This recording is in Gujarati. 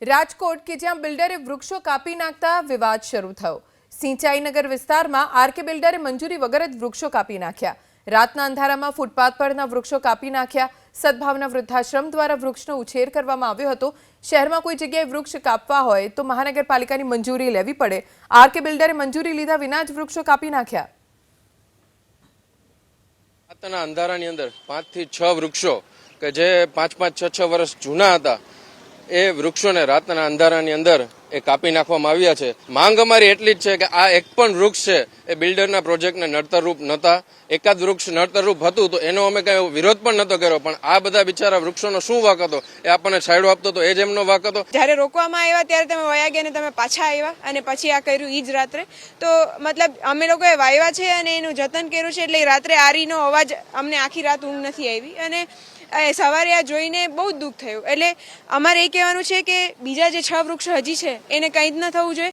રાજકોટ કે જ્યાં બિલ્ડરે વૃક્ષો કાપી નાખતા વિવાદ શરૂ થયો। સિંચાઈનગર વિસ્તારમાં આરકે બિલ્ડરે મંજૂરી વગર જ વૃક્ષો કાપી નાખ્યા। રાતના અંધારામાં ફૂટપાથ પરના વૃક્ષો કાપી નાખ્યા। સદભાવના વૃદ્ધાશ્રમ દ્વારા વૃક્ષનો ઉછેર કરવામાં આવ્યો હતો। શહેરમાં કોઈ જગ્યાએ વૃક્ષ કાપવા હોય તો મહાનગરપાલિકાની મંજૂરી લેવી પડે। આરકે બિલ્ડરે મંજૂરી લીધા વિના જ વૃક્ષો કાપી નાખ્યા। રાતના અંધારાની અંદર 5 થી 6 વૃક્ષો કે જે 5-5, 6-6 વર્ષ જૂના હતા એ વૃક્ષોને રાતના અંધારાની અંદર એ કાપી નાખવામાં આવ્યા છે। માંગ અમારી એટલી જ છે કે આ એક પણ વૃક્ષ છે એ બિલ્ડરના પ્રોજેક્ટને નડતરરૂપ નહોતા। એકાદ વૃક્ષ નડતરરૂપ હતું તો એનો અમે કઈ વિરોધ પણ નહોતો કર્યો, પણ આ બધા બિચારા વૃક્ષોનો શું વાંક હતો? એ આપણને છાંયડો આપતો હતો, એ જ એમનો વાંક હતો। જ્યારે રોકવામાં આવ્યા ત્યારે તમે વયા ગયા ને તમે પાછા આવ્યા અને પછી આ કર્યું ઈ જ રાત્રે। તો મતલબ અમે લોકોએ વાવ્યા છે અને એનું જતન કર્યું છે, એટલે રાત્રે આરીનો અવાજ અમને આખી રાત ઊંઘ નથી આવી અને સવારે આ જોઈને બહુ જ દુઃખ થયું। એટલે અમારે એ કહેવાનું છે કે બીજા જે 6 વૃક્ષો હજી છે એને કંઈ જ ન થવું જોઈએ।